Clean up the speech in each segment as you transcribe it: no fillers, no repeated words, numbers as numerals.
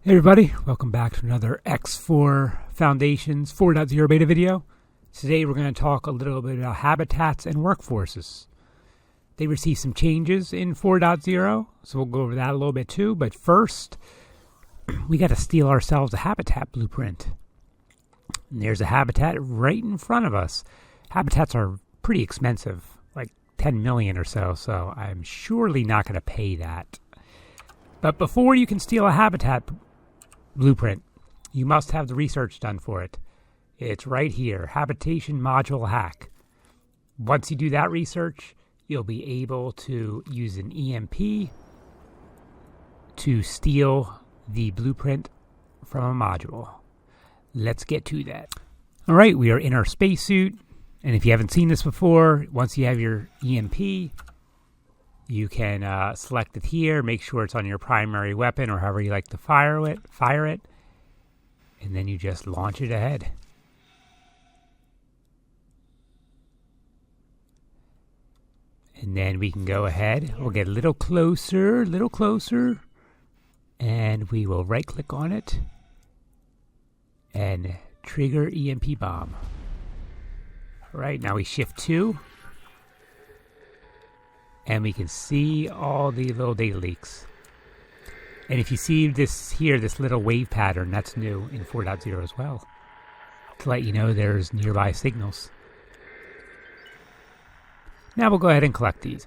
Hey everybody, welcome back to another X4 Foundations 4.0 beta video. Today we're going to talk a little bit about habitats and workforces. They received some changes in 4.0, so we'll go over that a little bit too. But first, we got to steal ourselves a habitat blueprint. And there's a habitat right in front of us. Habitats are pretty expensive, like 10 million or so I'm surely not going to pay that. But before you can steal a habitat blueprint, you must have the research done for it. It's right here, Habitation Module Hack. Once you do that research, you'll be able to use an EMP to steal the blueprint from a module. Let's get to that. All right, we are in our spacesuit, and if you haven't seen this before, once you have your EMP, you can select it here, make sure it's on your primary weapon or however you like to fire it, and then you just launch it ahead. And then we can go ahead, we'll get a little closer, and we will right click on it and trigger EMP bomb. All right, now we shift 2. And we can see all the little data leaks. And if you see this here, this little wave pattern, that's new in 4.0 as well, to let you know there's nearby signals. Now we'll go ahead and collect these.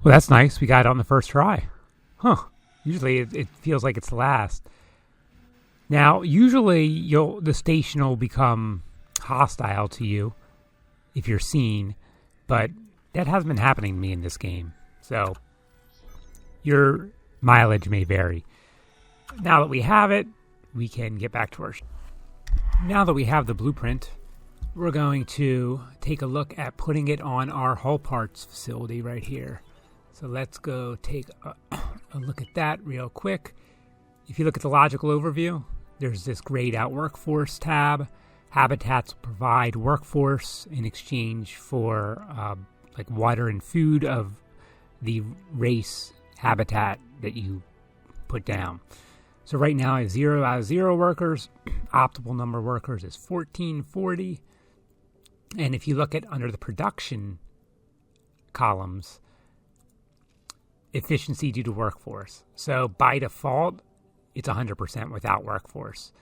Well, that's nice. We got it on the first try. Huh. Usually it feels like it's the last. Now, usually the station will become hostile to you if you're seen, but that hasn't been happening to me in this game. So your mileage may vary. Now that we have it, we can get back to our Now that we have the blueprint, we're going to take a look at putting it on our hull parts facility right here. So let's go take a look at that real quick. If you look at the logical overview, there's this grayed out workforce tab. Habitats provide workforce in exchange for like water and food of the race habitat that you put down. So right now I have 0 out of 0 workers. Optimal number of workers is 1440. And if you look at under the production columns, efficiency due to workforce. So by default, it's 100% without workforce.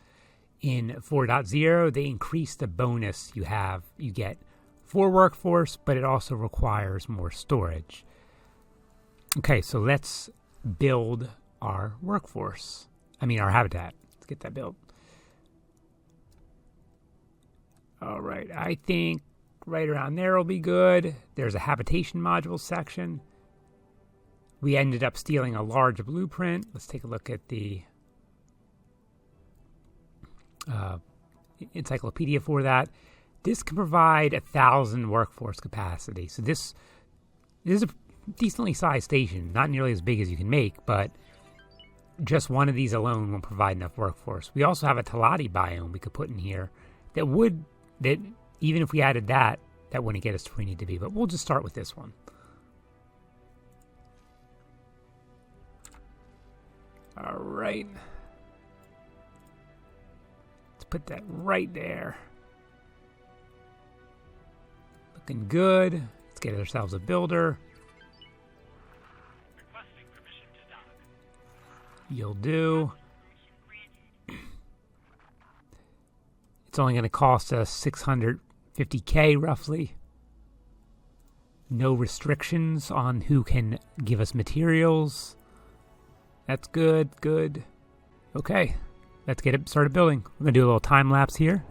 In 4.0, they increase the bonus you get for workforce, but it also requires more storage. Okay, so let's build our workforce. Our habitat. Let's get that built. All right, I think right around there will be good. There's a habitation module section. We ended up stealing a large blueprint. Let's take a look at the encyclopedia for that. This can provide 1,000 workforce capacity. So this is a decently sized station, not nearly as big as you can make, but just one of these alone will provide enough workforce. We also have a Talati biome we could put in here that even if we added that wouldn't get us to where we need to be, but we'll just start with this one. All right. Put that right there. Looking good. Let's get ourselves a builder. Requesting permission to dock. You'll do. It's only going to cost us 650K roughly. No restrictions on who can give us materials. That's good. Okay. Let's get it started building. We're going to do a little time lapse here.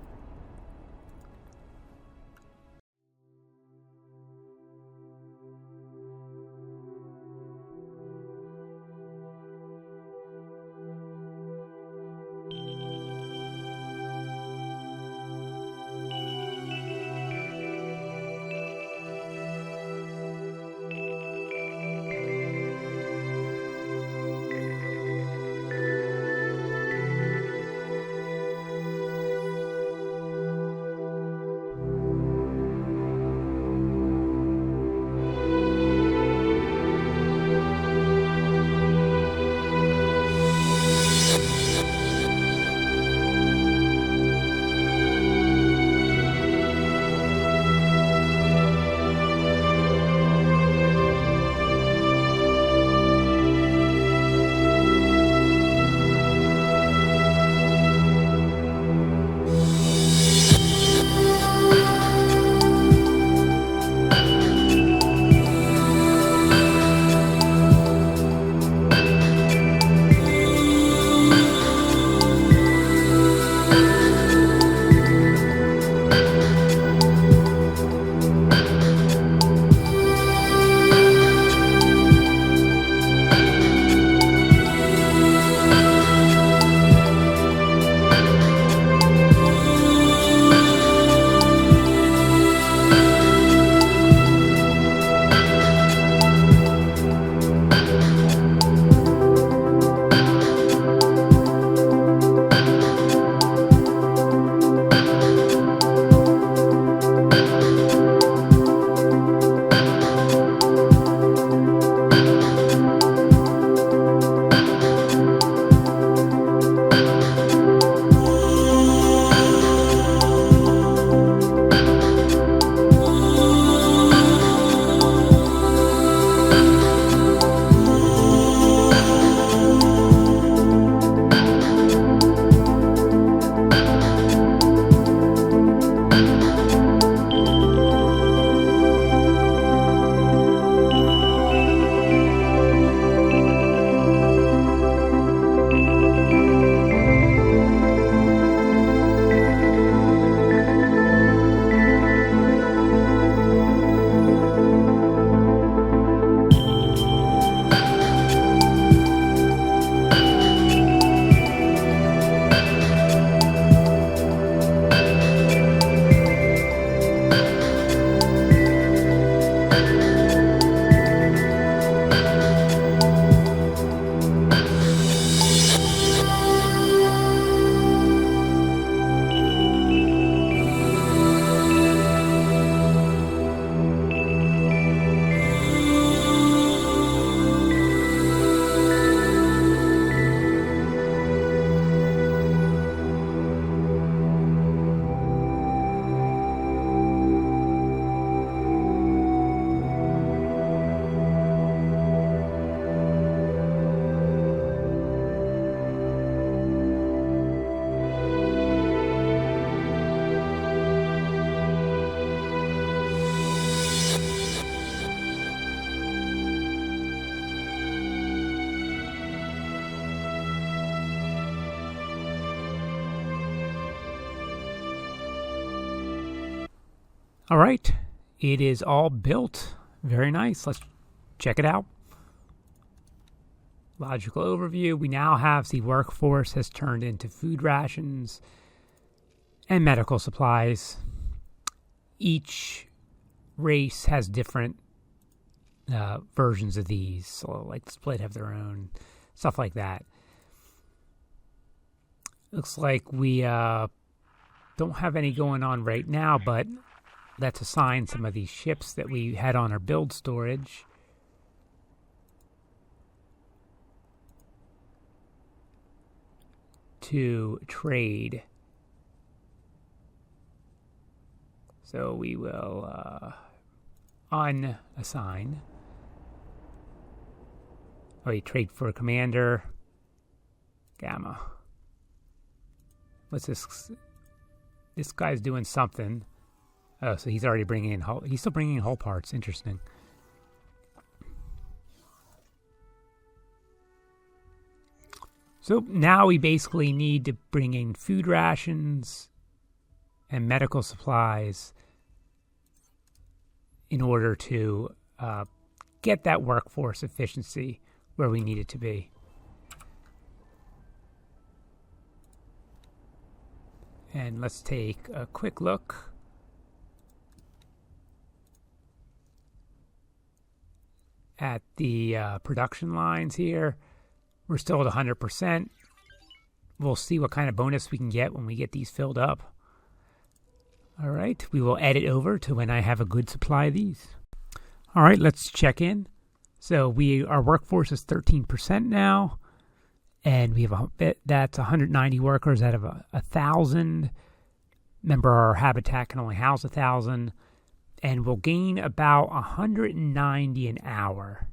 All right, it is all built. Very nice. Let's check it out. Logical overview. We now have the workforce has turned into food rations and medical supplies. Each race has different versions of these. So like the Split have their own, stuff like that. Looks like we don't have any going on right now, but let's assign some of these ships that we had on our build storage. To trade. So we will unassign. Oh, you trade for a commander. Gamma. What's this? This guy's doing something. Oh, so he's already bringing in hull. He's still bringing in hull parts. Interesting. So now we basically need to bring in food rations and medical supplies in order to get that workforce efficiency where we need it to be. And let's take a quick look. At the production lines here. We're still at 100%. We'll see what kind of bonus we can get when we get these filled up. All right, we will edit over to when I have a good supply of these. All right, let's check in. So our workforce is 13% now, and we have that's 190 workers out of 1,000. Remember, our habitat can only house 1,000, and we'll gain about 190 an hour.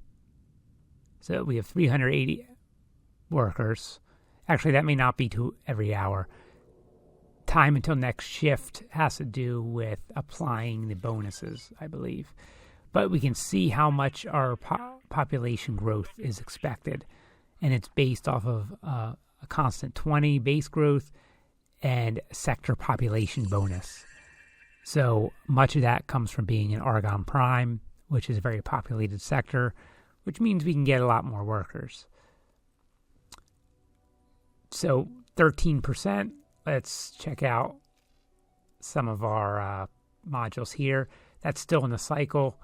So we have 380 workers. Actually, that may not be to every hour. Time until next shift has to do with applying the bonuses, I believe. But we can see how much our population growth is expected. And it's based off of a constant 20 base growth and sector population bonus. So much of that comes from being in Argon Prime, which is a very populated sector, which means we can get a lot more workers. So 13%, let's check out some of our modules here. That's still in the cycle.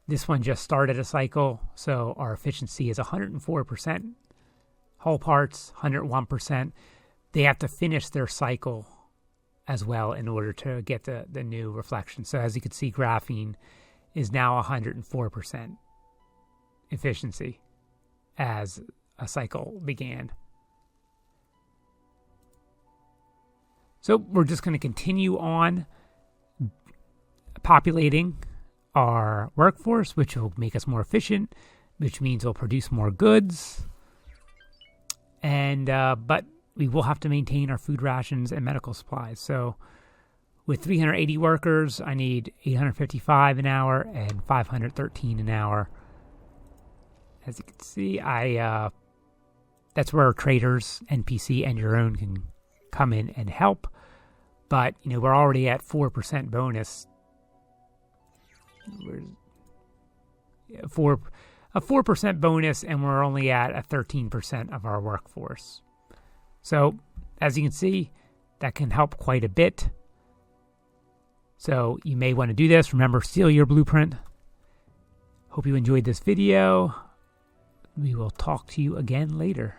This one just started a cycle, so our efficiency is 104%. Hull parts, 101%. They have to finish their cycle as well in order to get the new reflection. So as you can see, graphene is now 104% efficiency as a cycle began. So we're just going to continue on populating our workforce, which will make us more efficient, which means we'll produce more goods. And but we will have to maintain our food rations and medical supplies. So with 380 workers, I need 855 an hour and 513 an hour. As you can see, that's where traders, NPC, and your own can come in and help. But, we're already at 4% bonus. A 4% bonus, and we're only at a 13% of our workforce. So, as you can see, that can help quite a bit. So, you may want to do this. Remember, steal your blueprint. Hope you enjoyed this video. We will talk to you again later.